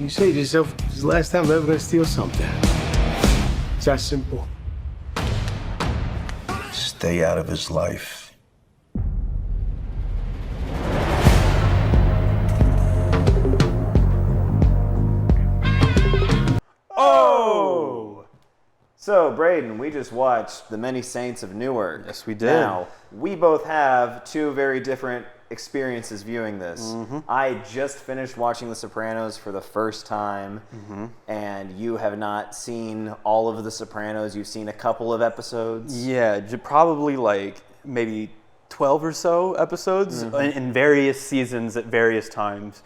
You say to yourself, this is the last time I'm ever gonna steal something. It's that simple. Stay out of his life. Oh! So, Braden, we just watched The Many Saints of Newark. Yes, we did. Now, we both have two very different experiences viewing this. Mm-hmm. I just finished watching The Sopranos for the first time, and you have not seen all of The Sopranos. You've seen a couple of episodes. Yeah, probably like maybe 12 or so episodes in various seasons at various times.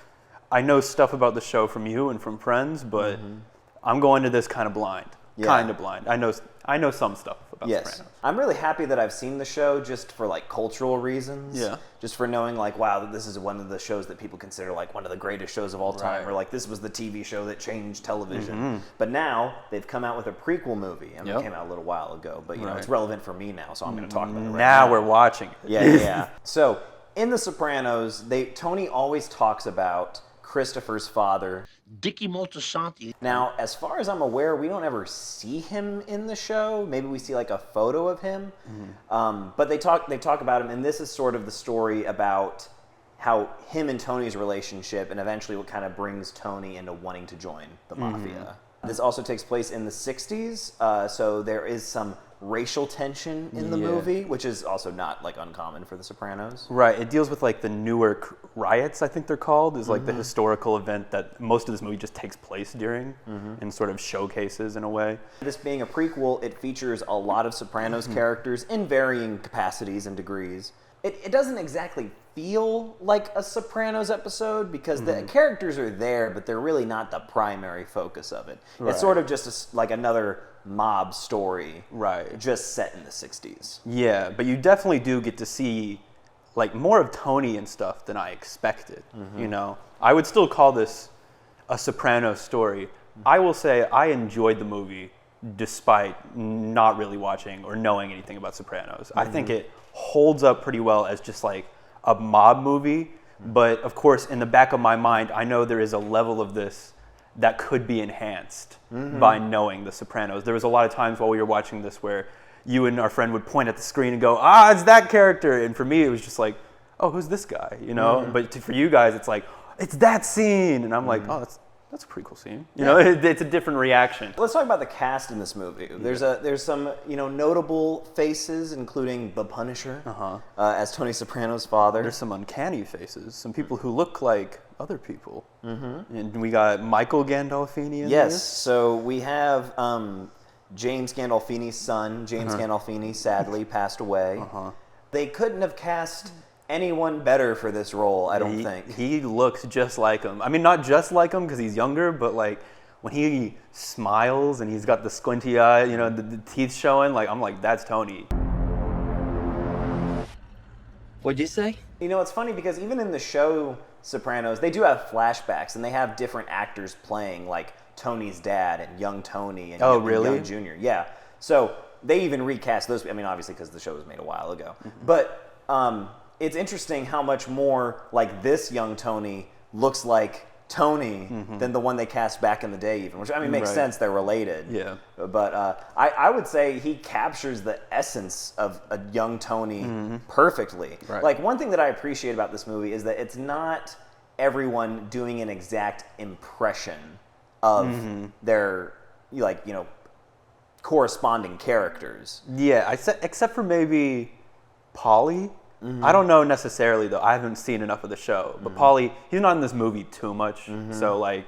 I know stuff about the show from you and from friends, but I'm going to this kind of blind. Yeah. Kind of blind. I know some stuff about Sopranos. I'm really happy that I've seen the show just for like cultural reasons. Yeah. Just for knowing like, wow, this is one of the shows that people consider like one of the greatest shows of all time, Right. or like this was the TV show that changed television. But now they've come out with a prequel movie. I mean, it came out a little while ago, but you know, it's relevant for me now, so I'm going to talk about it right now. Now we're watching it. Yeah. So in The Sopranos, Tony always talks about Christopher's father, Dicky Moltisanti. now, as far as I'm aware, we don't ever see him in the show. Maybe we see like a photo of him, but they talk about him, and this is sort of the story about how him and Tony's relationship, and eventually what kind of brings Tony into wanting to join the mafia. This also takes place in the '60s, so there is some racial tension in the movie, which is also not like uncommon for The Sopranos. Right, it deals with like the Newark riots, I think they're called, is like the historical event that most of this movie just takes place during and sort of showcases in a way. This being a prequel, it features a lot of Sopranos characters in varying capacities and degrees. It doesn't exactly feel like a Sopranos episode because the characters are there, but they're really not the primary focus of it. Right. It's sort of just like another mob story, Right. just set in the 60s. Yeah, but you definitely do get to see like more of Tony and stuff than I expected. You know, I would still call this a Sopranos story. I will say I enjoyed the movie despite not really watching or knowing anything about Sopranos. I think it holds up pretty well as just like a mob movie, but of course in the back of my mind I know there is a level of this that could be enhanced by knowing The Sopranos. There was a lot of times while we were watching this where you and our friend would point at the screen and go, it's that character. And for me, it was just like, oh, who's this guy? You know? But for you guys, it's like, it's that scene. And I'm like, oh, that's a pretty cool scene. You know, it's a different reaction. Let's talk about the cast in this movie. There's some notable faces, including the Punisher as Tony Soprano's father. There's some uncanny faces, some people who look like other people. And we got Michael Gandolfini in Yes, this. so we have James Gandolfini's son. James Gandolfini sadly passed away. They couldn't have cast anyone better for this role, I don't think. He looks just like him. I mean, not just like him because he's younger, but like when he smiles and he's got the squinty eye, you know, the teeth showing, like I'm like, that's Tony. What'd you say? You know, it's funny because even in the show Sopranos, they do have flashbacks and they have different actors playing, like Tony's dad and young Tony and Oh, young, really? young Junior. Yeah. So they even recast those. I mean, obviously because the show was made a while ago. But it's interesting how much more like this young Tony looks like Tony than the one they cast back in the day even, which I mean makes Right. sense, they're related. Yeah. But I would say he captures the essence of a young Tony perfectly. Right. Like one thing that I appreciate about this movie is that it's not everyone doing an exact impression of their corresponding characters. Yeah, except for maybe Paulie. I don't know necessarily though. I haven't seen enough of the show, but Paulie, he's not in this movie too much, so like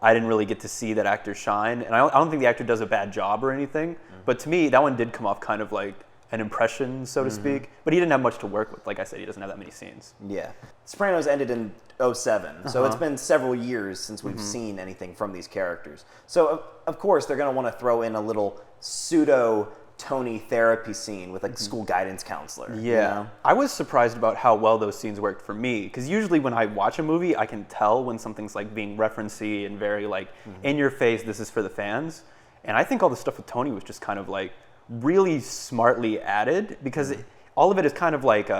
I didn't really get to see that actor shine, and I don't think the actor does a bad job or anything. But to me, that one did come off kind of like an impression, so to speak. But he didn't have much to work with. Like I said, he doesn't have that many scenes. Yeah. Sopranos ended in '07, so it's been several years since we've seen anything from these characters. So of course they're going to want to throw in a little pseudo Tony therapy scene with like a school guidance counselor. Yeah, you know? I was surprised about how well those scenes worked for me, because usually when I watch a movie, I can tell when something's like being referencey and very like in your face, this is for the fans. And I think all the stuff with Tony was just kind of like really smartly added, because all of it is kind of like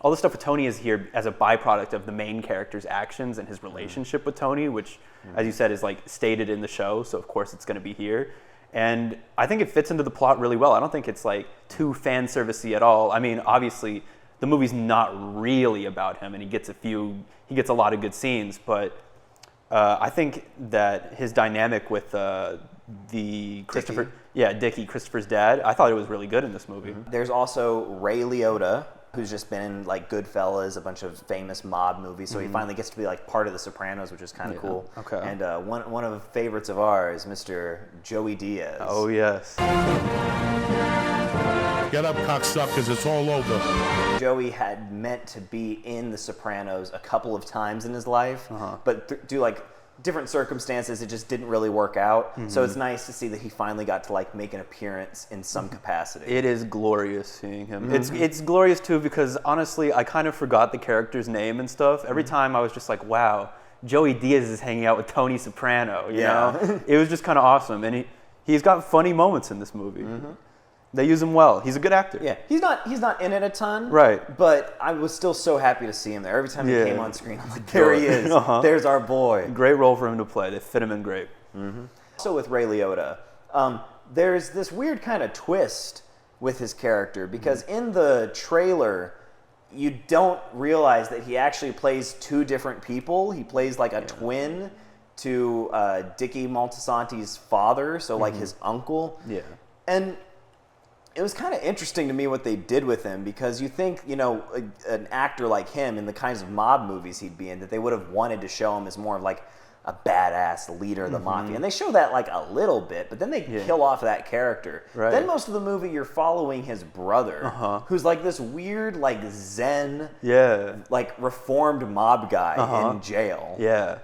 all the stuff with Tony is here as a byproduct of the main character's actions and his relationship with Tony, which, as you said, is like stated in the show. So of course it's going to be here. And I think it fits into the plot really well. I don't think it's like too fan servicey at all. I mean, obviously the movie's not really about him, and he gets a lot of good scenes, but I think that his dynamic with the Christopher, Dickie, Christopher's dad, I thought it was really good in this movie. There's also Ray Liotta, who's just been in like Goodfellas, a bunch of famous mob movies, so he finally gets to be like part of The Sopranos, which is kind of cool. Okay. And one of the favorites of ours, Mr. Joey Diaz. Oh yes. Get up, cocksuckers, it's all over. Joey had meant to be in The Sopranos a couple of times in his life, but due like different circumstances, it just didn't really work out. So it's nice to see that he finally got to like make an appearance in some capacity. It is glorious seeing him. It's glorious too because honestly, I kind of forgot the character's name and stuff. Every time I was just like, wow, Joey Diaz is hanging out with Tony Soprano. You know, it was just kind of awesome, and he's got funny moments in this movie. They use him well. He's a good actor. Yeah, he's not in it a ton. Right. But I was still so happy to see him there. Every time he came on screen, I'm like, there he is. There's our boy. Great role for him to play. They fit him in great. Also with Ray Liotta, there's this weird kind of twist with his character because in the trailer, you don't realize that he actually plays two different people. He plays like a twin to Dickie Moltisanti's father, so like his uncle. Yeah. And it was kind of interesting to me what they did with him because you think, you know, an actor like him in the kinds of mob movies he'd be in, that they would have wanted to show him as more of like a badass leader of the mafia. And they show that like a little bit, but then they kill off that character. Right. Then most of the movie you're following his brother, who's like this weird like Zen, like reformed mob guy in jail. Yeah.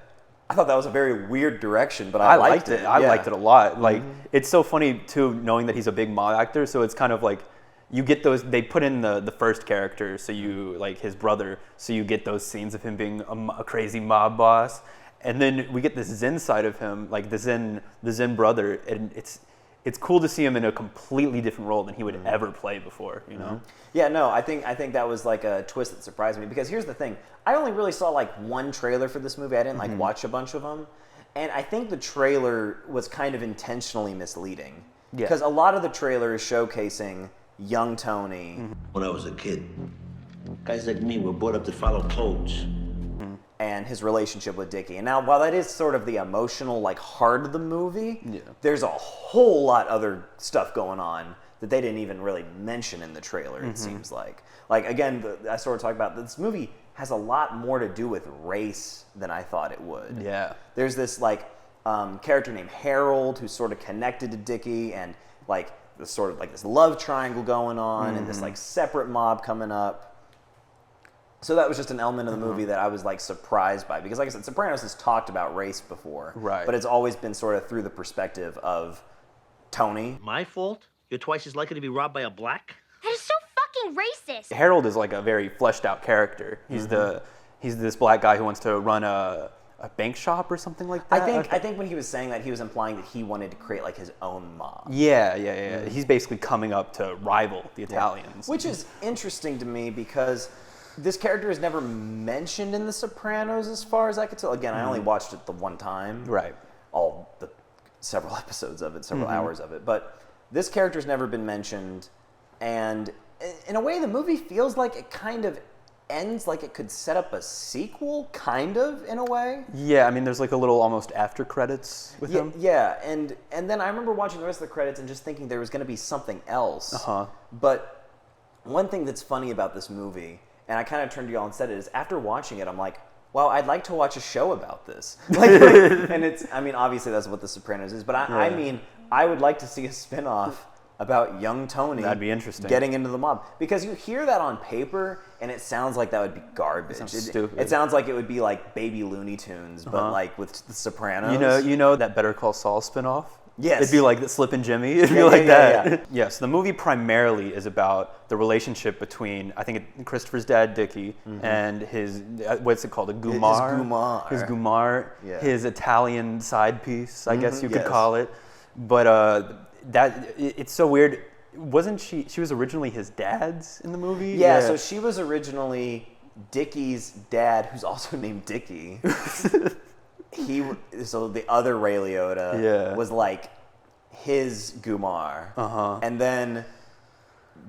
I thought that was a very weird direction, but I liked it. I liked it a lot. Like, it's so funny, too, knowing that he's a big mob actor. So it's kind of like, you get those, they put in the first character, so you, like his brother, so you get those scenes of him being a crazy mob boss. And then we get this Zen side of him, like the Zen brother, and it's cool to see him in a completely different role than he would ever play before, you know? Yeah, no, I think that was like a twist that surprised me because here's the thing. I only really saw like one trailer for this movie. I didn't like watch a bunch of them. And I think the trailer was kind of intentionally misleading. Because a lot of the trailer is showcasing young Tony. When I was a kid, guys like me were brought up to follow codes. And his relationship with Dickie. And now, while that is sort of the emotional, like, heart of the movie, there's a whole lot other stuff going on that they didn't even really mention in the trailer, it seems like. Like, again, I sort of talked about this movie has a lot more to do with race than I thought it would. Yeah. There's this, like, character named Harold who's sort of connected to Dickie, and, like, this sort of, like, this love triangle going on, and this, like, separate mob coming up. So that was just an element of the movie that I was like surprised by because, like I said, Sopranos has talked about race before, right? But it's always been sort of through the perspective of Tony. My fault? You're twice as likely to be robbed by a black? That is so fucking racist. Harold is like a very fleshed out character. He's he's this black guy who wants to run a bank shop or something like that. I think when he was saying that, he was implying that he wanted to create like his own mob. Yeah. He's basically coming up to rival the Italians, which is interesting to me because this character is never mentioned in The Sopranos as far as I could tell. Again, I only watched it the one time. Right. All the several episodes of it, several hours of it. But this character's never been mentioned. And in a way, the movie feels like it kind of ends like it could set up a sequel, kind of, in a way. Yeah, I mean, there's like a little almost after credits with him. Yeah, and then I remember watching the rest of the credits and just thinking there was going to be something else. But one thing that's funny about this movie, and I kind of turned to y'all and said it, is after watching it, I'm like, wow, I'd like to watch a show about this. And it's, I mean, obviously that's what The Sopranos is, but I mean, I would like to see a spinoff about young Tony. That'd be interesting. Getting into the mob. Because you hear that on paper, and it sounds like that would be garbage. It sounds stupid. It sounds like it would be like Baby Looney Tunes, but like with The Sopranos. You know that Better Call Saul spinoff? Yes. It'd be like the Slip and Jimmy. It'd be like that. Yeah. So the movie primarily is about the relationship between, I think, Christopher's dad, Dickie, and his, what's it called, a gumar? His gumar. Yeah. His Italian side piece, I guess you could call it. But it's so weird. wasn't she? She was originally his dad's in the movie. Yeah, so she was originally Dickie's dad, who's also named Dickie. So the other Ray Liotta was like his Gumar, and then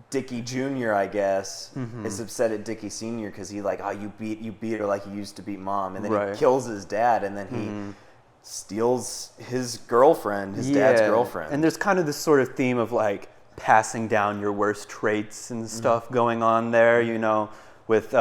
Dickie Jr., I guess, is upset at Dickie Sr. because he like, oh, you beat her like you used to beat mom, and then he kills his dad, and then he steals his girlfriend, his dad's girlfriend. And there's kind of this sort of theme of like passing down your worst traits and stuff going on there, you know, with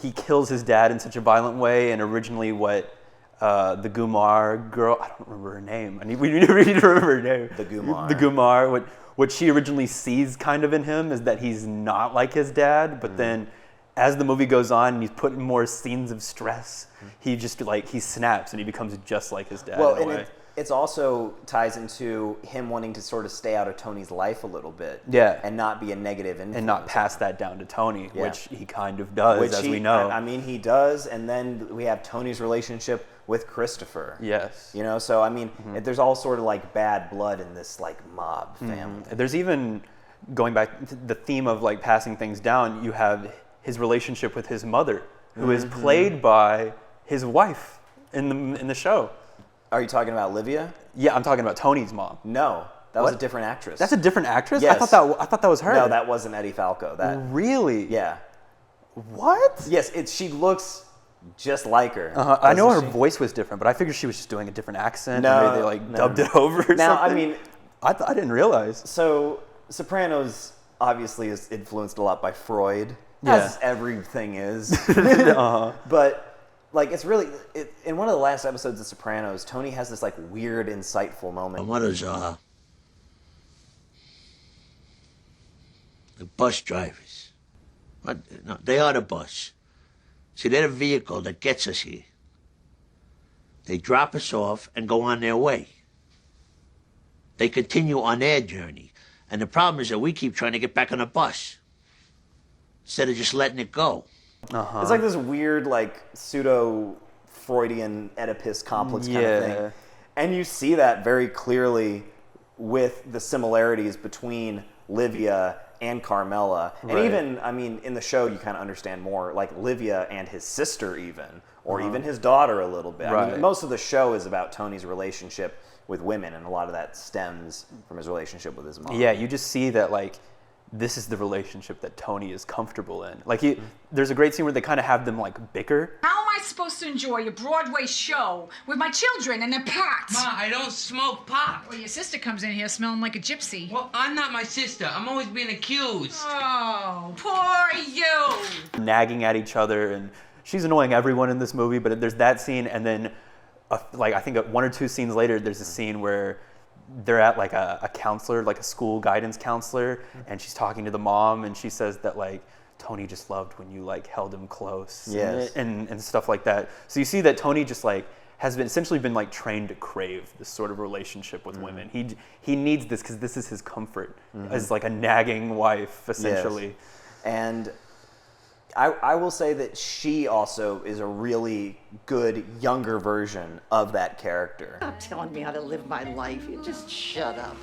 he kills his dad in such a violent way, and originally what the Gumar girl, I don't remember her name. We need to remember her name. The Gumar. The Gumar. What she originally sees kind of in him is that he's not like his dad, but then as the movie goes on and he's put in more scenes of stress, he just like, he snaps and he becomes just like his dad in a way. It's also ties into him wanting to sort of stay out of Tony's life a little bit. Yeah. And not be a negative influence. And not pass that down to Tony, which he kind of does, as we know. I mean, he does, and then we have Tony's relationship with Christopher. Yes. You know, so I mean, there's all sort of like bad blood in this like mob family. There's even, going back to the theme of like passing things down, you have his relationship with his mother, who is played by his wife in the show. Are you talking about Livia? Yeah, I'm talking about Tony's mom. No, that was a different actress. That's a different actress? Yes. I thought that was her. No, that wasn't Eddie Falco. Really? Yeah. What? Yes, she looks just like her. I know her voice was different, but I figured she was just doing a different accent. No, and maybe they like dubbed it over or now, something. I mean, I didn't realize. So Sopranos obviously is influenced a lot by Freud, as everything is. But like, it's really in one of the last episodes of Sopranos, Tony has this like weird, insightful moment. What is the bus drivers? What? No, they are the bus. See, they're the vehicle that gets us here. They drop us off and go on their way. They continue on their journey. And the problem is that we keep trying to get back on the bus instead of just letting it go. It's like this weird, like, pseudo-Freudian Oedipus complex kind of thing. And you see that very clearly with the similarities between Livia and Carmela. And even, I mean, in the show, you kind of understand more, like, Livia and his sister even, or even his daughter a little bit. I mean, most of the show is about Tony's relationship with women, and a lot of that stems from his relationship with his mom. Yeah, you just see that, like, this is the relationship that Tony is comfortable in. Like, there's a great scene where they kind of have them, like, bicker. How am I supposed to enjoy a Broadway show with my children and their pot? Ma, I don't smoke pot. Well, your sister comes in here smelling like a gypsy. Well, I'm not my sister. I'm always being accused. Oh, poor you. Nagging at each other, and she's annoying everyone in this movie, but there's that scene, and then, like, I think one or two scenes later, there's a scene where they're at like a counselor, like a school guidance counselor, and she's talking to the mom, and she says that like Tony just loved when you like held him close, and stuff like that. So you see that Tony just like has been essentially been like trained to crave this sort of relationship with women. He needs this because this is his comfort as like a nagging wife essentially. And I will say that she also is a really good younger version of that character. Stop telling me how to live my life. You just shut up.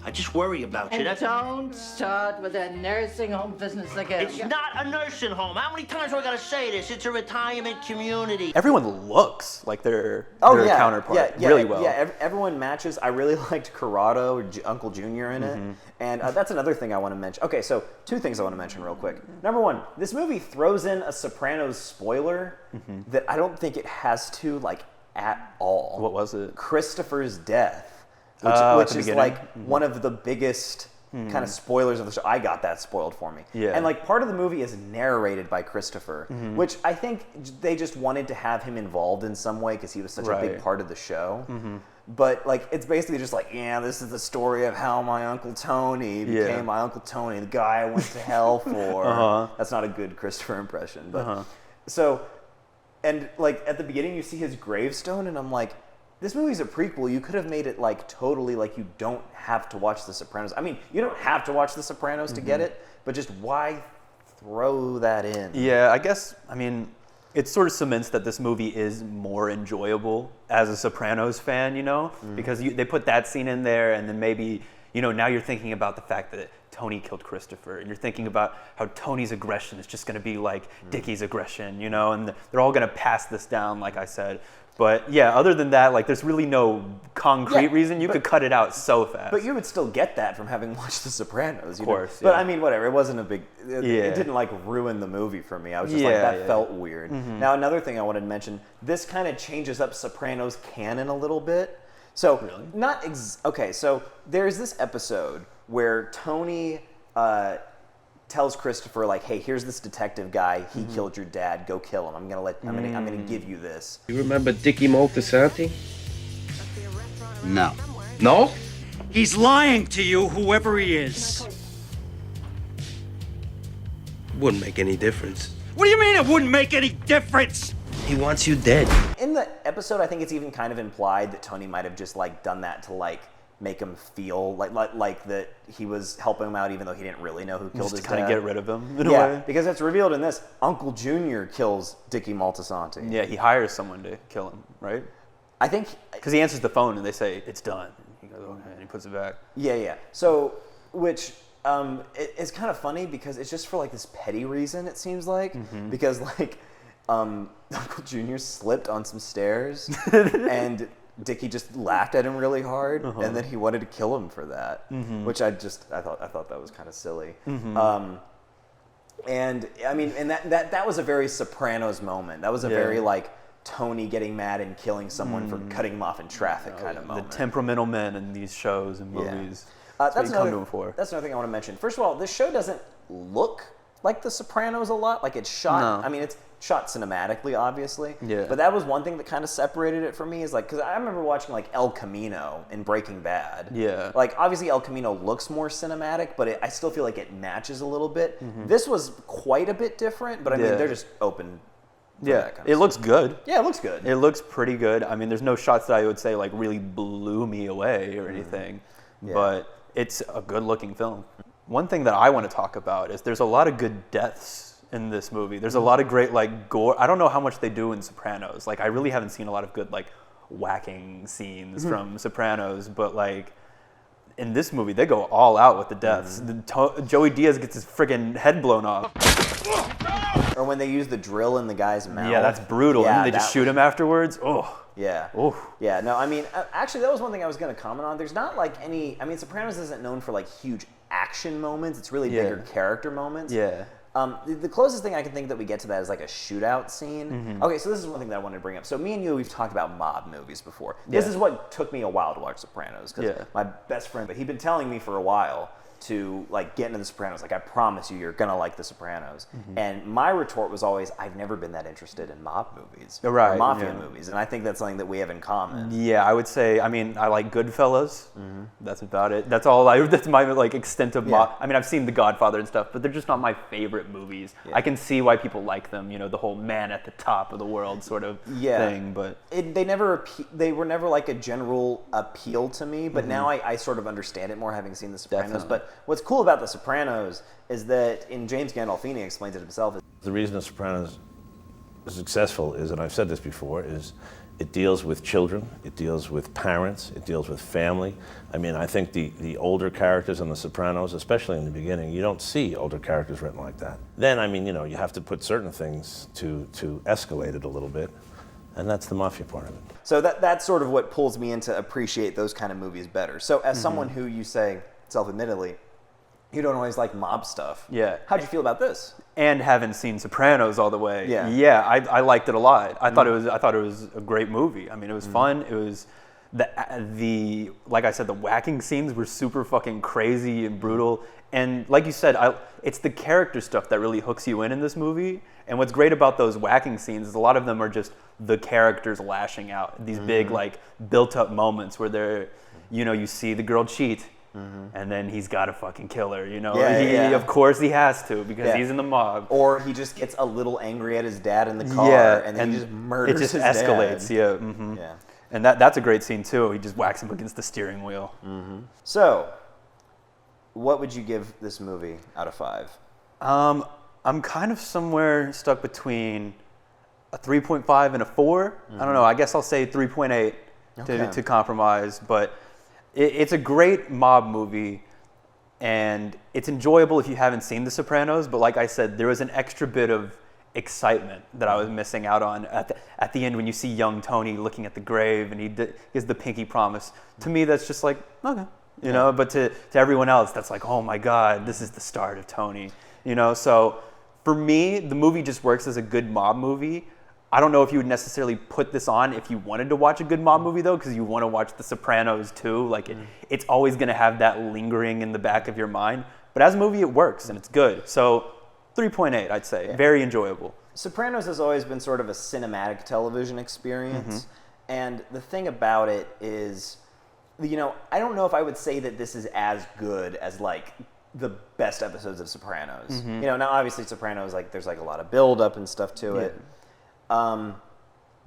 I just worry about you. And don't start with that nursing home business again. It's not a nursing home. How many times do I gotta say this? It's a retirement community. Everyone looks like their counterpart really well. Yeah, everyone matches. I really liked Corrado, Uncle Junior in it. And that's another thing I want to mention. Okay, so two things I want to mention real quick. Number one, this movie throws in a Sopranos spoiler that I don't think it has to, like, at all. What was it? Christopher's death. Which is like one of the biggest kind of spoilers of the show. I got that spoiled for me. Yeah. And like part of the movie is narrated by Christopher, which I think they just wanted to have him involved in some way because he was such a big part of the show. But like it's basically just like, yeah, this is the story of how my Uncle Tony became my Uncle Tony, the guy I went to hell for. That's not a good Christopher impression. But so, and like at the beginning you see his gravestone and I'm like, this movie's a prequel. You could have made it like totally like you don't have to watch The Sopranos. I mean, you don't have to watch The Sopranos to get it, but just why throw that in? Yeah, I guess, I mean, it sort of cements that this movie is more enjoyable as a Sopranos fan, you know? Because they put that scene in there and then maybe now you're thinking about the fact that Tony killed Christopher, and you're thinking about how Tony's aggression is just going to be like Dickie's aggression, and they're all going to pass this down, like I said. But yeah, other than that, like there's really no concrete reason. You could cut it out so fast. But you would still get that from having watched The Sopranos. Of course. But I mean, whatever. It wasn't a big. It didn't like ruin the movie for me. I was just like, that felt weird. Now, another thing I wanted to mention. This kind of changes up Sopranos canon a little bit. So okay. So there's this episode where Tony tells Christopher, like, hey, here's this detective guy. He killed your dad. Go kill him. I'm gonna give you this. You remember Dickie Moltisanti? No. No? He's lying to you, whoever he is. Wouldn't make any difference. What do you mean it wouldn't make any difference? He wants you dead. In the episode, I think it's even kind of implied that Tony might have just like done that to like make him feel like that he was helping him out, even though he didn't really know who killed his dad. Just kind of get rid of him in a way. Because it's revealed in this. Uncle Junior kills Dickie Moltisanti. Yeah, he hires someone to kill him, right? I think because he answers the phone and they say it's done. And he goes, okay, and he puts it back. Yeah. So, which it's kind of funny because it's just for like this petty reason. It seems like because like Uncle Junior slipped on some stairs and Dickie just laughed at him really hard, and then he wanted to kill him for that, which I thought that was kind of silly. And I mean, and that was a very Sopranos moment. That was a very like Tony getting mad and killing someone for cutting him off in traffic kind of moment. The temperamental men in these shows and movies. That's what you come to him for. That's another thing I want to mention. First of all, this show doesn't look like The Sopranos a lot. Like it's shot. No. I mean, it's shot cinematically, obviously. Yeah. But that was one thing that kind of separated it from me. Is like because I remember watching like El Camino in Breaking Bad. Yeah. Like obviously El Camino looks more cinematic, but I still feel like it matches a little bit. This was quite a bit different, but I mean they're just open. Yeah, it looks good. Yeah, it looks good. It looks pretty good. I mean, there's no shots that I would say like really blew me away or anything, but it's a good-looking film. One thing that I want to talk about is there's a lot of good deaths in this movie. There's a lot of great like gore. I don't know how much they do in Sopranos. Like I really haven't seen a lot of good like whacking scenes from Sopranos, but like in this movie they go all out with the deaths. Joey Diaz gets his friggin' head blown off. Or when they use the drill in the guy's mouth. Yeah, that's brutal. Yeah, and then they just shoot him afterwards. Oh. Yeah. Oof. Yeah, no, I mean, actually, that was one thing I was going to comment on. There's not like any, I mean, Sopranos isn't known for like huge action moments. It's really bigger character moments. Yeah. The closest thing I can think that we get to that is like a shootout scene. Okay, so this is one thing that I wanted to bring up. So me and you, we've talked about mob movies before. This is what took me a while to watch Sopranos because my best friend, but he'd been telling me for a while to like get into The Sopranos. Like, I promise you're gonna like The Sopranos. And my retort was always, I've never been that interested in mob movies, or mafia movies, and I think that's something that we have in common. Yeah, I would say. I mean, I like Goodfellas. That's about it. That's all. That's my like extent of mob. I mean, I've seen The Godfather and stuff, but they're just not my favorite movies. I can see why people like them. You know, the whole man at the top of the world sort of thing. But they were never like a general appeal to me. But now I sort of understand it more, having seen The Sopranos. Definitely. But what's cool about The Sopranos is that, and James Gandolfini explains it himself. The reason The Sopranos is successful is, and I've said this before, is it deals with children, it deals with parents, it deals with family. I mean, I think the older characters in The Sopranos, especially in the beginning, you don't see older characters written like that. Then, I mean, you know, you have to put certain things to escalate it a little bit, and that's the mafia part of it. So that's sort of what pulls me in to appreciate those kind of movies better. So as someone who, you say, self-admittedly, you don't always like mob stuff. Yeah. How'd you feel about this? And haven't seen Sopranos all the way. Yeah. Yeah, I liked it a lot. I thought it was a great movie. I mean, it was fun. It was the like I said, the whacking scenes were super fucking crazy and brutal. And like you said, it's the character stuff that really hooks you in this movie. And what's great about those whacking scenes is a lot of them are just the characters lashing out. These big like built up moments where they're, you know, you see the girl cheat. And then he's got to fucking kill her, you know? Of course he has to, because he's in the mob. Or he just gets a little angry at his dad in the car, and then he just murders his dad. It just escalates, yeah. And that's a great scene, too. He just whacks him against the steering wheel. So, what would you give this movie out of 5? I'm kind of somewhere stuck between a 3.5 and a 4. I don't know. I guess I'll say 3.8 to compromise, but It's a great mob movie, and it's enjoyable if you haven't seen The Sopranos. But like I said, there was an extra bit of excitement that I was missing out on at the end when you see young Tony looking at the grave and he gives the pinky promise. To me, that's just like, okay, you know. But to everyone else, that's like, oh my God, this is the start of Tony, you know. So for me, the movie just works as a good mob movie. I don't know if you would necessarily put this on if you wanted to watch a good mob movie, though, because you want to watch The Sopranos too. Like, it's always going to have that lingering in the back of your mind. But as a movie, it works, and it's good. So 3.8, I'd say. Yeah. Very enjoyable. Sopranos has always been sort of a cinematic television experience. And the thing about it is, you know, I don't know if I would say that this is as good as, like, the best episodes of Sopranos. You know, now, obviously, Sopranos, like, there's, like, a lot of build-up and stuff to it.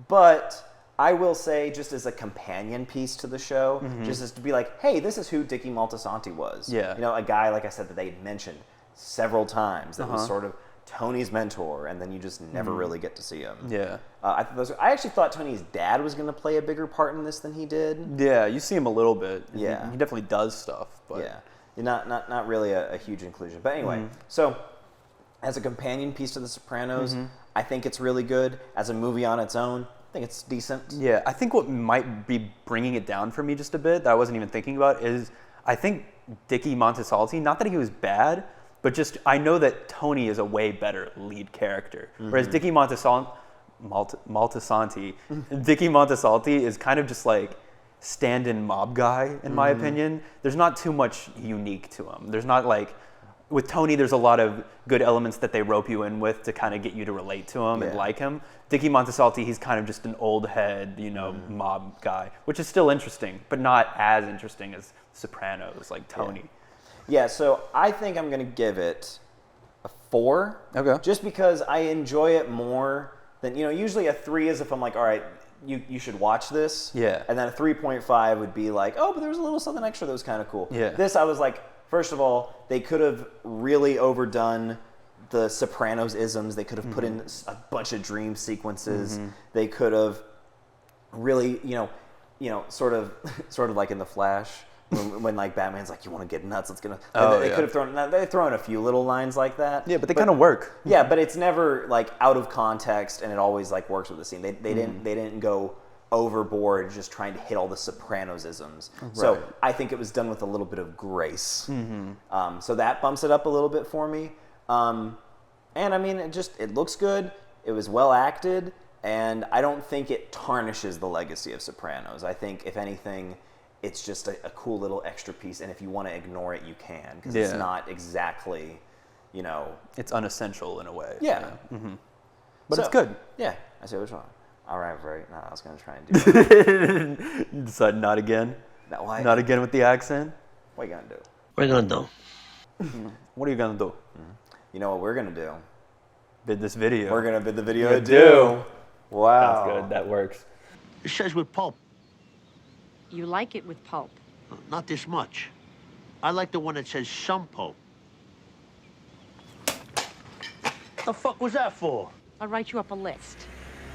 But I will say, just as a companion piece to the show, just as to be like, hey, this is who Dickie Moltisanti was. Yeah. You know, a guy, like I said, that they had mentioned several times that was sort of Tony's mentor, and then you just never really get to see him. Yeah. I actually thought Tony's dad was going to play a bigger part in this than he did. Yeah, you see him a little bit. Yeah. He definitely does stuff. But yeah. Not really a huge inclusion. But anyway, so as a companion piece to The Sopranos, I think it's really good. As a movie on its own, I think it's decent. Yeah, I think what might be bringing it down for me just a bit that I wasn't even thinking about is I think Dickie Moltisanti, not that he was bad, but just I know that Tony is a way better lead character. Whereas Dickie Moltisanti, Dickie Moltisanti is kind of just like stand-in mob guy, in my opinion. There's not too much unique to him. There's not like, with Tony, there's a lot of good elements that they rope you in with to kind of get you to relate to him and like him. Dickie Moltisanti, he's kind of just an old head, you know, mob guy, which is still interesting, but not as interesting as Sopranos, like Tony. Yeah, so I think I'm going to give it a 4. Okay. Just because I enjoy it more than, you know, usually a 3 is if I'm like, all right, you should watch this. Yeah. And then a 3.5 would be like, oh, but there was a little something extra that was kind of cool. Yeah. This, I was like, first of all, they could have really overdone the Sopranos isms. They could have put in a bunch of dream sequences. They could have really, you know, sort of like in The Flash, when like Batman's like, you want to get nuts? Let's get. They could have thrown a few little lines like that. Yeah, but they kind of work. Yeah, but it's never like out of context, and it always like works with the scene. They didn't go overboard just trying to hit all the Sopranos-isms. Right. So I think it was done with a little bit of grace. So that bumps it up a little bit for me. And I mean, it looks good. It was well acted, and I don't think it tarnishes the legacy of Sopranos. I think, if anything, it's just a cool little extra piece, and if you want to ignore it, you can, because it's not exactly, you know... It's unessential in a way. Yeah. But it's good. Yeah, I see what's wrong. All right, right. No, I was going to try and do that. You decided not again? No, why? Not again with the accent? What are you going to do? What are you going to do? What are you going to do? You know what we're going to do? Bid this video. We're going to bid the video adieu. Wow. That's good. That works. It says with pulp. You like it with pulp. Not this much. I like the one that says some pulp. The fuck was that for? I'll write you up a list.